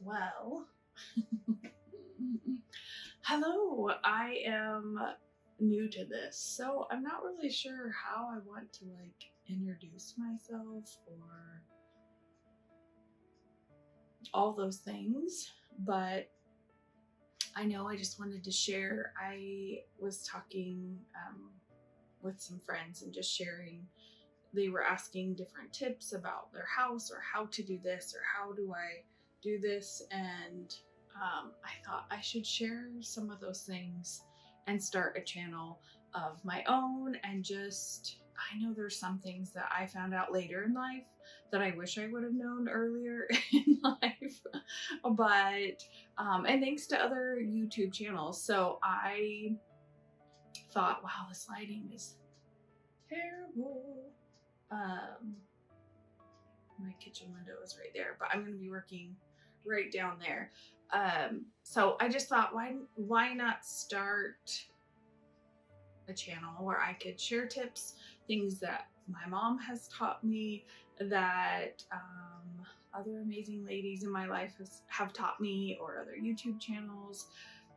Well, hello, I am new to this, so I'm not really sure how I want to introduce myself or all those things, but I know I just wanted to share. I was talking with some friends and just sharing. They were asking different tips about their house or how to do this or how do I do this. And I thought I should share some of those things and start a channel of my own. And just, I know there's some things that I found out later in life that I wish I would have known earlier in life. But, and thanks to other YouTube channels. So I thought, wow, this lighting is terrible. My kitchen window is right there, but I'm going to be working right down there. So I just thought, why not start a channel where I could share tips, things that my mom has taught me, that other amazing ladies in my life have taught me, or other YouTube channels,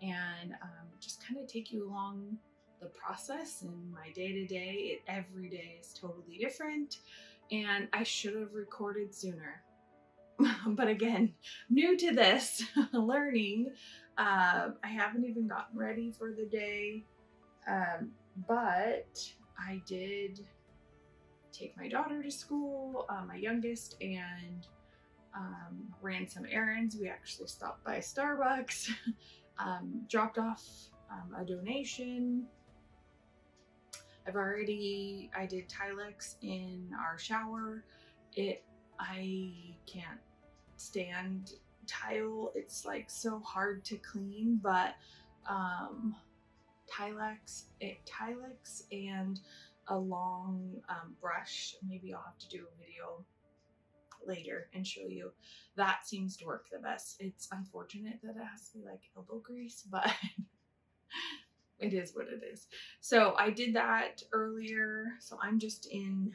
and just kind of take you along the process in my day-to-day. Every day is totally different, and I should have recorded sooner. But again, new to this, learning. I haven't even gotten ready for the day, but I did take my daughter to school, my youngest, and ran some errands. We actually stopped by Starbucks, dropped off a donation. I did Tilex in our shower. I can't stand tile. It's like so hard to clean, but Tilex and a long brush. Maybe I'll have to do a video later and show you. That seems to work the best. It's unfortunate that it has to be like elbow grease, but it is what it is. So I did that earlier. So I'm just in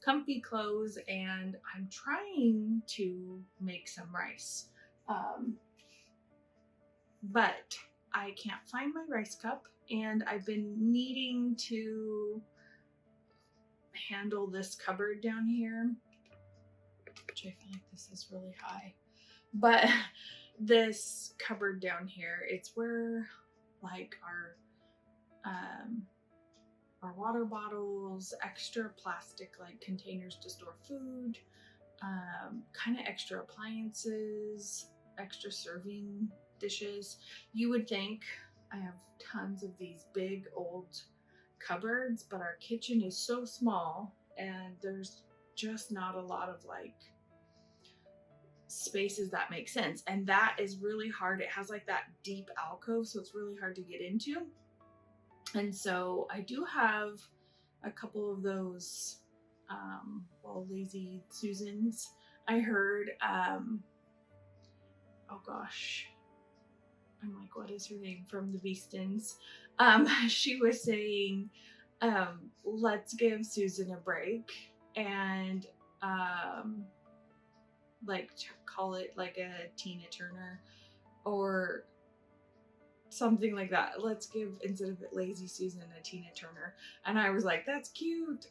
comfy clothes and I'm trying to make some rice. But I can't find my rice cup, and I've been needing to handle this cupboard down here, which I feel like this is really high. But this cupboard down here, it's where like our water bottles, extra plastic like containers to store food, kind of extra appliances, extra serving dishes. You would think I have tons of these big old cupboards, but our kitchen is so small and there's just not a lot of like spaces that make sense. And that is really hard. It has like that deep alcove, so it's really hard to get into. And so I do have a couple of those lazy Susans. I heard oh gosh, I'm like, what is her name from the Beastons? She was saying, let's give Susan a break and call it like a Tina Turner or something like that. Let's give, instead of Lazy Susan, a Tina Turner. And I was like, that's cute.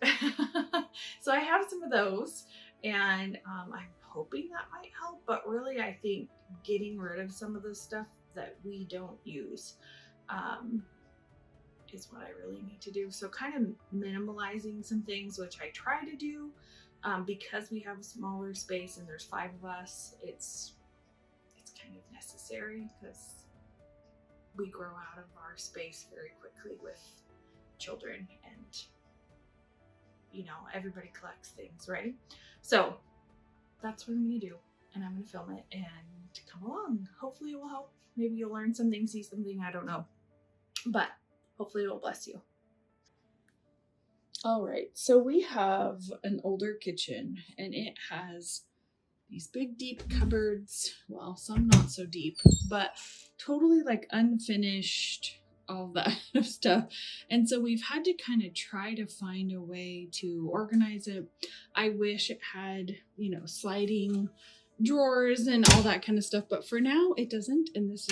So I have some of those, and I'm hoping that might help. But really, I think getting rid of some of the stuff that we don't use is what I really need to do. So kind of minimalizing some things, which I try to do, because we have a smaller space and there's 5 of us. It's kind of necessary because we grow out of our space very quickly with children, and everybody collects things, right? So that's what I'm gonna do, and I'm gonna film it and come along. Hopefully it will help. Maybe you'll learn something, see something, I don't know, but hopefully it will bless you. All right, so we have an older kitchen and it has these big deep cupboards, well, some not so deep, but totally like unfinished, all that stuff. And so we've had to kind of try to find a way to organize it. I wish it had, sliding drawers and all that kind of stuff. But for now, it doesn't. And this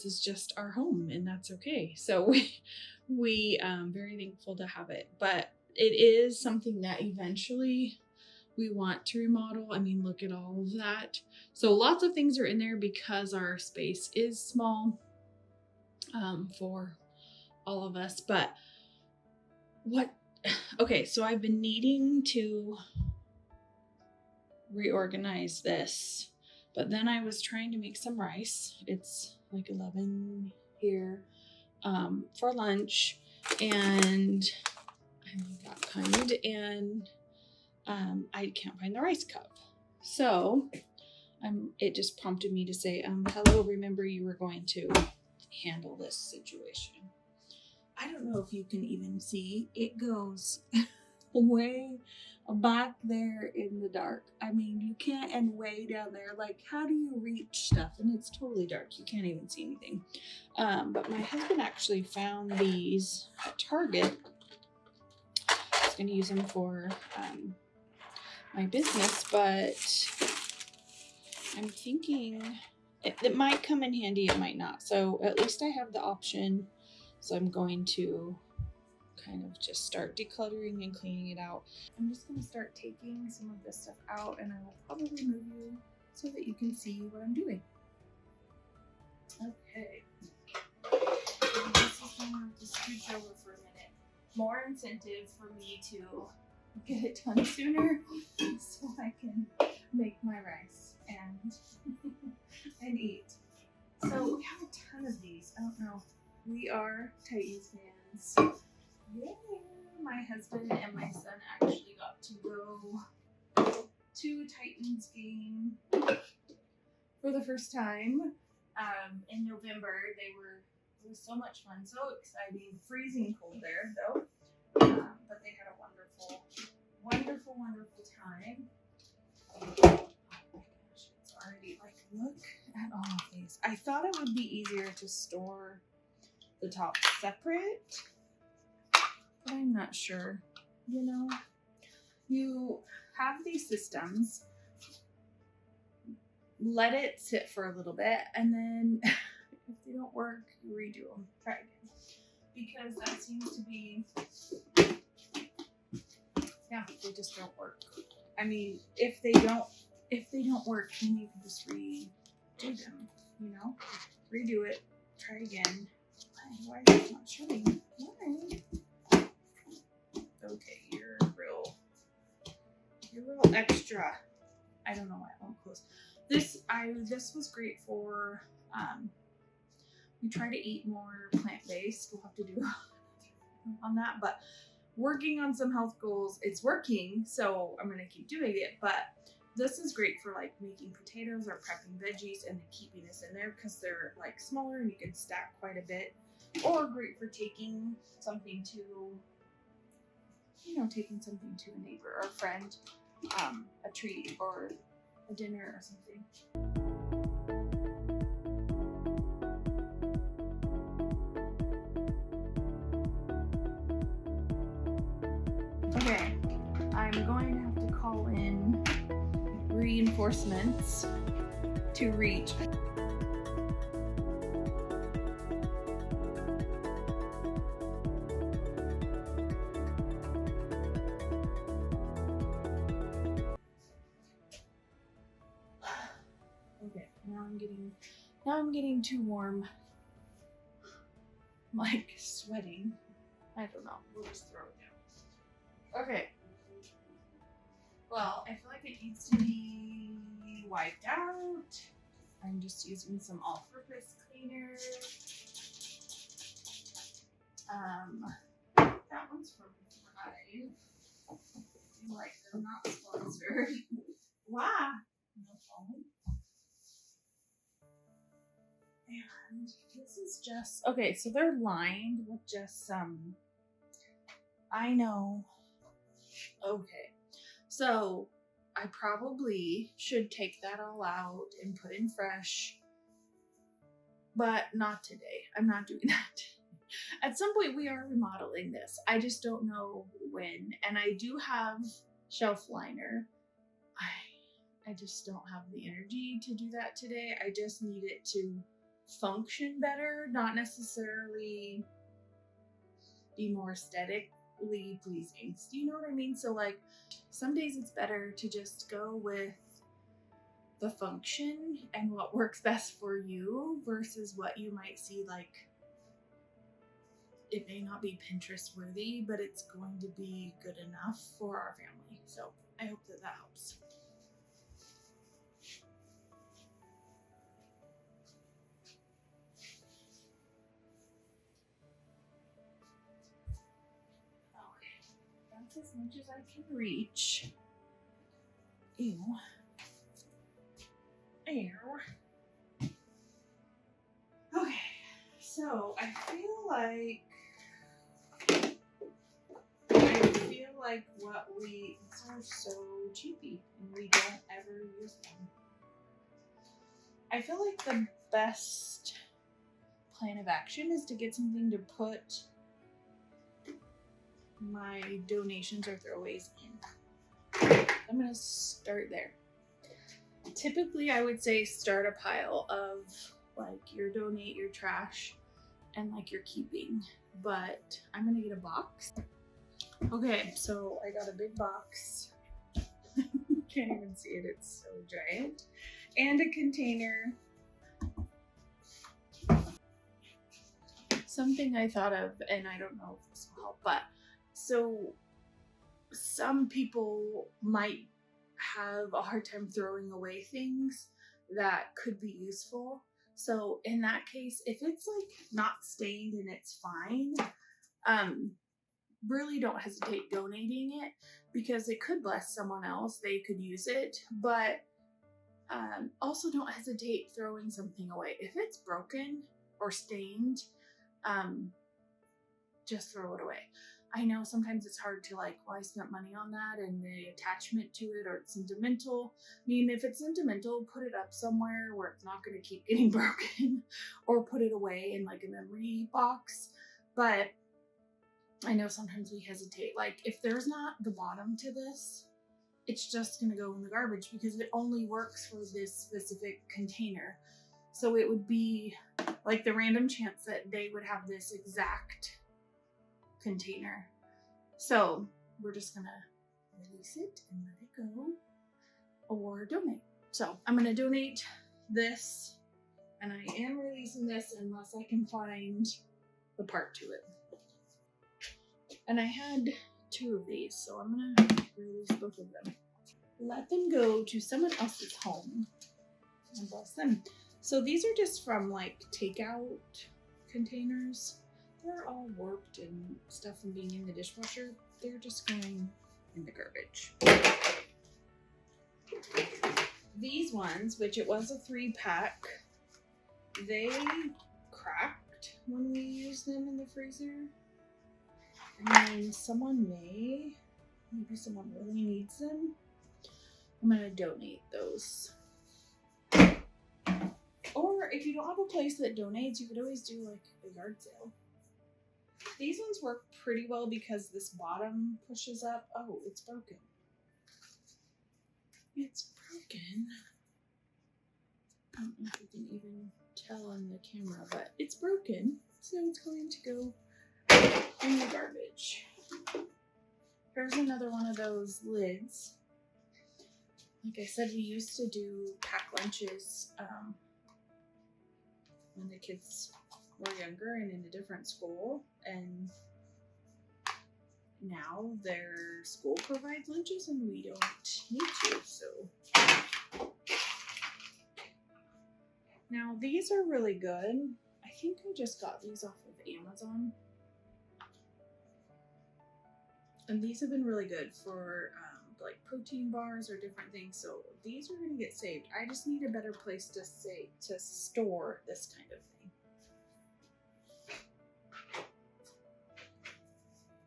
is just our home, and that's okay. So we very thankful to have it. But it is something that eventually we want to remodel. I mean, look at all of that. So lots of things are in there because our space is small for all of us. But okay, so I've been needing to reorganize this, but then I was trying to make some rice. It's like 11 here for lunch, and I got kind, and I can't find the rice cup. So it just prompted me to say, hello, remember you were going to handle this situation. I don't know if you can even see, it goes way back there in the dark. I mean, you can't, and way down there, like, how do you reach stuff? And it's totally dark, you can't even see anything. But my husband actually found these at Target. I was gonna use them for my business, but I'm thinking it might come in handy, it might not. So at least I have the option. So I'm going to kind of just start decluttering and cleaning it out. I'm just going to start taking some of this stuff out, and I will probably move you so that you can see what I'm doing. Okay. And this is going to have to scooch over for a minute. More incentive for me to get it done sooner so I can make my rice and and eat. So we have a ton of these. I don't know. We are Titans fans. Yeah, my husband and my son actually got to go to a Titans game for the first time in November. It was so much fun, so exciting. Freezing cold there though, but they had a wonderful time. Oh my gosh, it's already like, look at all of these. I thought it would be easier to store the top separate, but I'm not sure. You know, you have these systems, let it sit for a little bit, and then if they don't work, you redo them. Try again, because that seems to be, yeah, they just don't work. I mean, if they don't work, then you can just redo them. You know, redo it, try again. Why is it not showing? Why? Okay, you're real extra. I don't know why it won't close. This was great for we try to eat more plant-based. We'll have to do on that, but working on some health goals, it's working, so I'm gonna keep doing it. But this is great for like making potatoes or prepping veggies and then keeping this in there because they're like smaller and you can stack quite a bit. Or great for taking something to a neighbor or a friend, a treat or a dinner or something. Okay, I'm going to have to call in reinforcements to reach. Okay, now I'm getting too warm. I'm like sweating. I don't know. We'll just throw it down. Okay. Well, I feel like it needs to be wiped out. I'm just using some all-purpose cleaner. That one's from Thrive. Like, they're not sponsored. Wow. No problem. And this is just, okay, so they're lined with just some, I know. Okay. So I probably should take that all out and put in fresh, but not today. I'm not doing that. At some point we are remodeling this. I just don't know when. And I do have shelf liner. just don't have the energy to do that today. I just need it to function better, not necessarily be more aesthetically pleasing. Do you know what I mean? So like some days it's better to just go with the function and what works best for you versus what you might see. Like it may not be Pinterest worthy, but it's going to be good enough for our family. So I hope that that helps. Okay, that's as much as I can reach. Ew. Ew. Okay, so I feel like what these are so cheapy and we don't ever use them. I feel like the best plan of action is to get something to put my donations or throwaways in. I'm gonna start there. Typically, I would say start a pile of like your donate, your trash, and like your keeping. But I'm gonna get a box. Okay, so I got a big box. Can't even see it, it's so giant. And a container. Something I thought of, and I don't know if this will help, but so some people might have a hard time throwing away things that could be useful. So in that case, if it's like not stained and it's fine, really don't hesitate donating it because it could bless someone else. They could use it, but also don't hesitate throwing something away. If it's broken or stained, just throw it away. I know sometimes it's hard to like, well, I spent money on that and the attachment to it, or it's sentimental. I mean, if it's sentimental, put it up somewhere where it's not going to keep getting broken, or put it away in like a memory box. But I know sometimes we hesitate. Like if there's not the bottom to this, it's just going to go in the garbage because it only works for this specific container. So it would be like the random chance that they would have this exact container. So we're just gonna release it and let it go or donate. So I'm gonna donate this, and I am releasing this unless I can find the part to it. And I had 2 of these, so I'm gonna release both of them. Let them go to someone else's home and bless them. So these are just from like takeout containers. They're all warped and stuff from being in the dishwasher. They're just going in the garbage. These ones, which it was a 3-pack, they cracked when we used them in the freezer. And then maybe someone really needs them. I'm gonna donate those. Or if you don't have a place that donates, you could always do like a yard sale. These ones work pretty well because this bottom pushes up. Oh, it's broken. It's broken. I don't know if you can even tell on the camera, but it's broken. So it's going to go in the garbage. Here's another one of those lids. Like I said, we used to do pack lunches when the kids were younger and in a different school, and now their school provides lunches and we don't need to. So now these are really good. I think I just got these off of Amazon, and these have been really good for like protein bars or different things. So these are going to get saved. I just need a better place to store this kind of thing.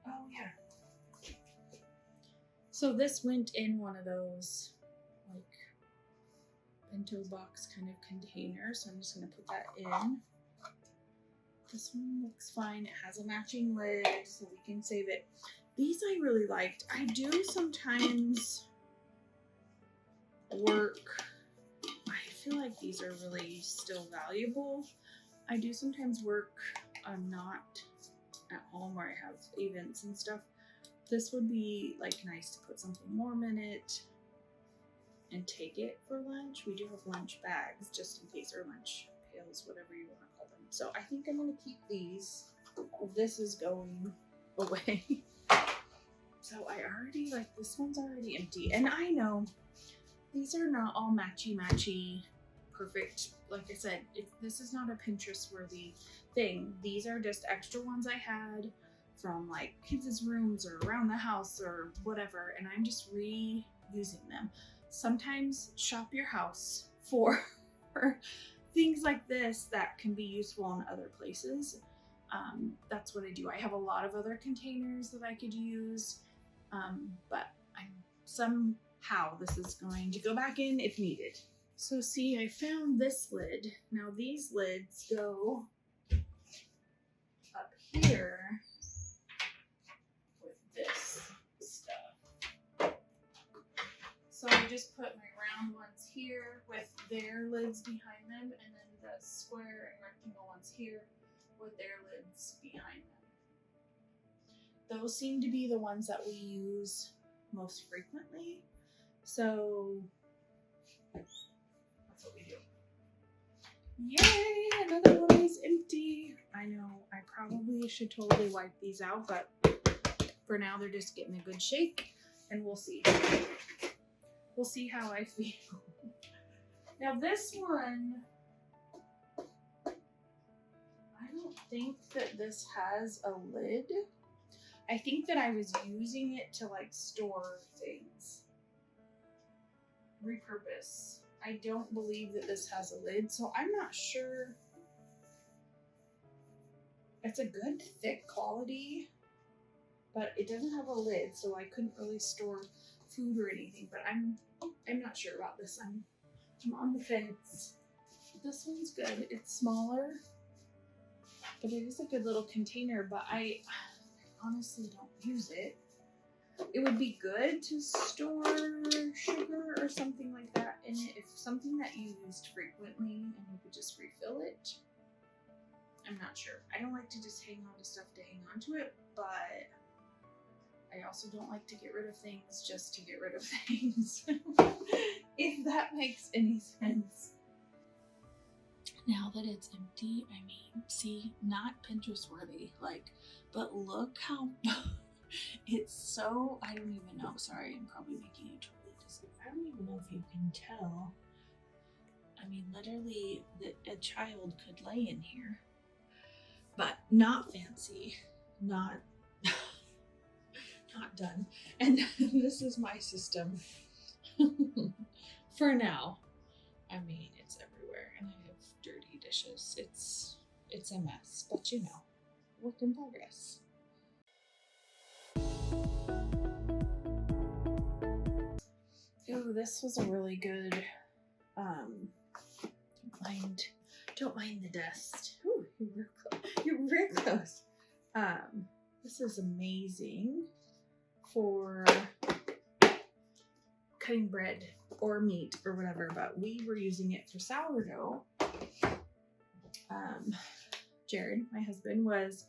Oh yeah. So this went in one of those like bento box kind of containers. So I'm just going to put that in. This one looks fine. It has a matching lid so we can save it. These I really liked. I do sometimes work, I feel like these are really still valuable. I do sometimes work, I'm not at home where I have events and stuff. This would be like nice to put something warm in it and take it for lunch. We do have lunch bags just in case, or lunch pails, whatever you want to call them. So I think I'm going to keep these. This is going away. So I already, like, this one's already empty. And I know these are not all matchy perfect. Like I said, this is not a Pinterest worthy thing. These are just extra ones I had from like kids' rooms or around the house or whatever, and I'm just reusing them. Sometimes shop your house for things like this that can be useful in other places. That's what I do. I have a lot of other containers that I could use, but somehow this is going to go back in if needed. So see, I found this lid. Now these lids go up here with this stuff. So I just put my round ones here with their lids behind them, and then the square and rectangle ones here with their lids behind them. Those seem to be the ones that we use most frequently. So that's what we do. Yay, another one is empty. I know I probably should totally wipe these out, but for now they're just getting a good shake, and we'll see. We'll see how I feel. Now this one, I don't think that this has a lid. I think that I was using it to like store things. Repurpose. I don't believe that this has a lid, so I'm not sure. It's a good thick quality, but it doesn't have a lid, so I couldn't really store food or anything. But I'm not sure about this. I'm on the fence. This one's good. It's smaller, but it is a good little container, but I honestly don't use it. It would be good to store sugar or something like that in it. If something that you used frequently and you could just refill it. I'm not sure. I don't like to just hang on to stuff to hang on to it, but I also don't like to get rid of things just to get rid of things. If that makes any sense. Now that it's empty, I mean, see, not Pinterest worthy, like, but look how it's so, I don't even know. Sorry, I'm probably making you totally dizzy. I don't even know if you can tell. I mean, literally, a child could lay in here, but not fancy, not done. And this is my system for now. I mean, it's everywhere, and I have dirty dishes. It's a mess, but you know, work in progress. Ooh, this was a really good, don't mind the dust. Ooh, you're real close. This is amazing for cutting bread or meat or whatever, but we were using it for sourdough. Jared, my husband, was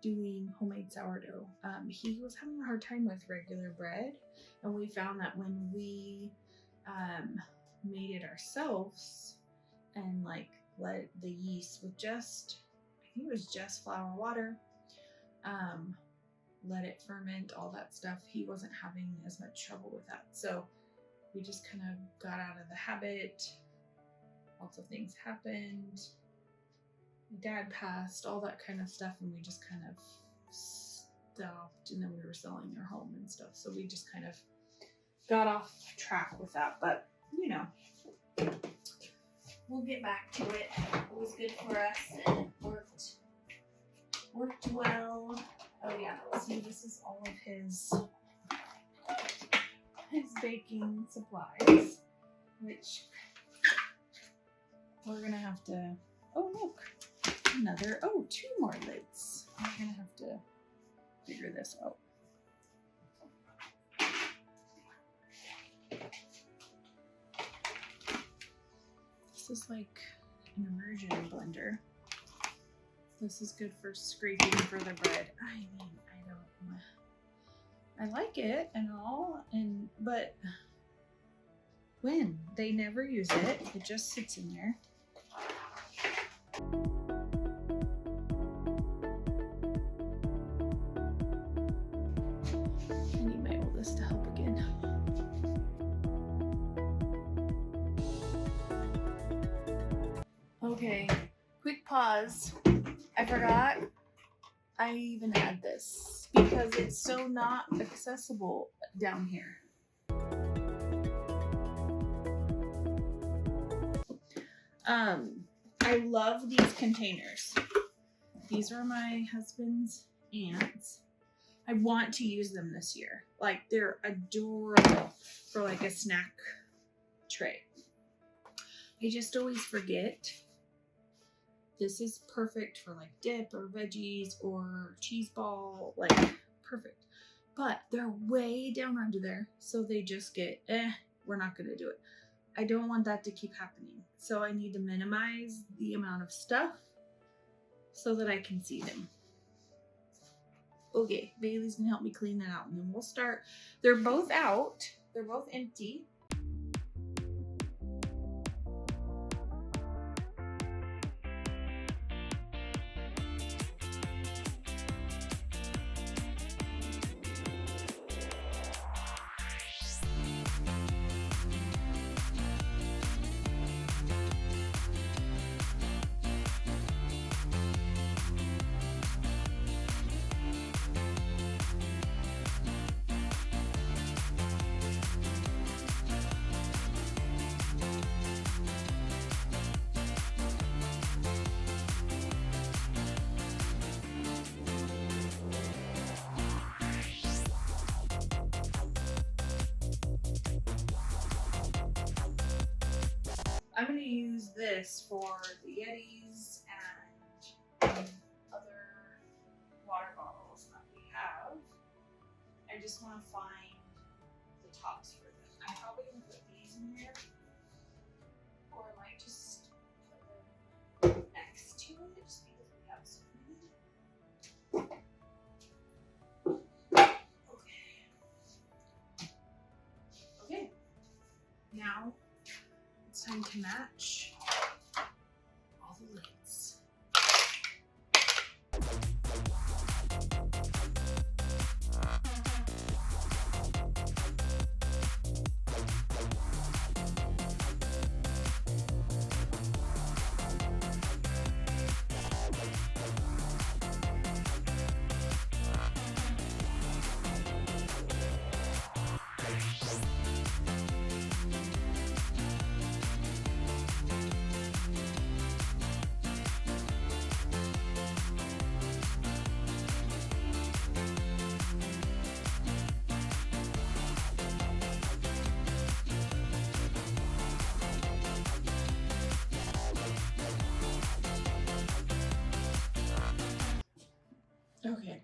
doing homemade sourdough. He was having a hard time with regular bread, and we found that when we made it ourselves and like let the yeast with just, I think it was just flour, water, let it ferment, all that stuff, he wasn't having as much trouble with that. So we just kind of got out of the habit. Lots of things happened. My dad passed, all that kind of stuff, and we just kind of stopped, and then we were selling our home and stuff. So we just kind of got off track with that, but you know, we'll get back to it. It was good for us, and it worked well. Oh yeah, see, this is all of his baking supplies, which we're gonna have to, oh look, two more lids. I'm gonna have to figure this out. This is like an immersion blender. This is good for scraping for the bread. I mean, I like it and all, but when they never use it, it just sits in there. I need my oldest to help again. Okay, quick pause. I forgot I even had this because it's so not accessible down here. I love these containers. These are my husband's aunts. I want to use them this year. Like, they're adorable for like a snack tray. I just always forget. This is perfect for like dip or veggies or cheese ball, like perfect. But they're way down under there, so they just get, we're not gonna do it. I don't want that to keep happening. So I need to minimize the amount of stuff so that I can see them. Okay, Bailey's gonna help me clean that out and then we'll start. They're both out, they're both empty. I'm going to use this for the Yetis and other water bottles that we have. I just want to find the tops for them. I'm probably going to put these in there, or I might just put them next to it just because we have so many. Okay. Now it's time to match all the lids. Okay,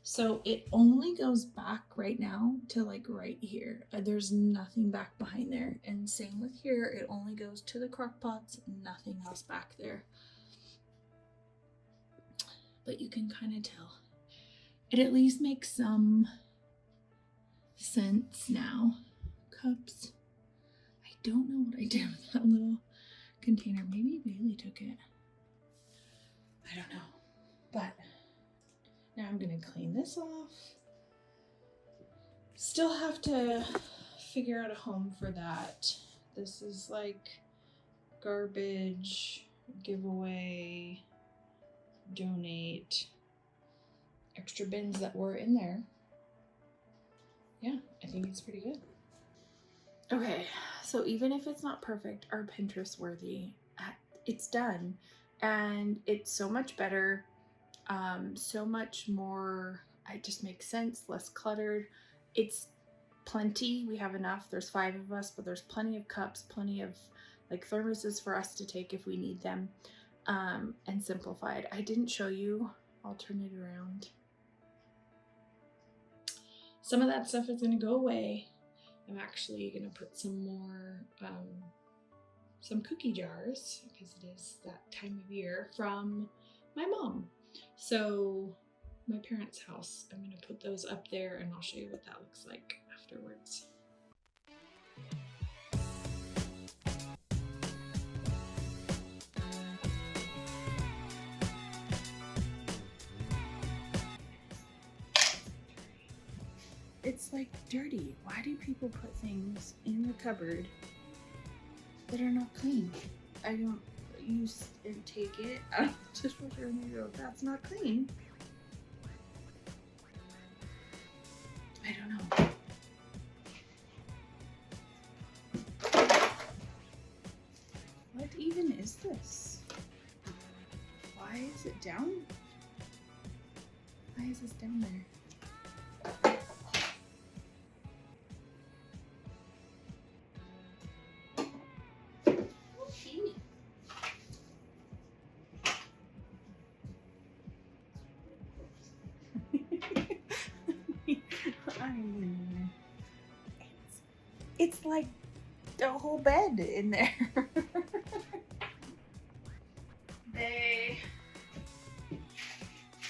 so it only goes back right now to like right here. There's nothing back behind there. And same with here, it only goes to the crock pots, nothing else back there. But you can kind of tell. It at least makes some sense now. Cups. I don't know what I did with that little container. Maybe Bailey took it. I don't know. But now I'm gonna clean this off. Still have to figure out a home for that. This is like garbage, giveaway, donate, extra bins that were in there. Yeah, I think it's pretty good. Okay, so even if it's not perfect or Pinterest worthy, it's done. And it's so much better. So much more, it just makes sense, less cluttered. It's plenty, we have enough. There's 5 of us, but there's plenty of cups, plenty of like thermoses for us to take if we need them, and simplified. I didn't show you, I'll turn it around. Some of that stuff is gonna go away. I'm actually gonna put some more some cookie jars, because it is that time of year, from my mom. So my parents' house, I'm gonna put those up there and I'll show you what that looks like afterwards. It's like dirty. Why do people put things in the cupboard that are not clean? I don't use and take it out of the dishwasher and you go, that's not clean. I don't know. What even is this? Why is it down? Why is this down there? I mean, it's like the whole bed in there.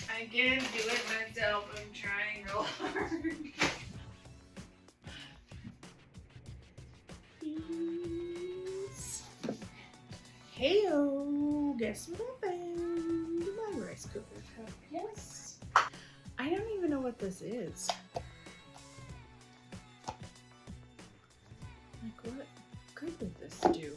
I can't do it myself. I'm trying real hard. Please. Heyo, guess what I found? My rice cooker cup. Yes. I don't even know what this is. Like, what good would this do?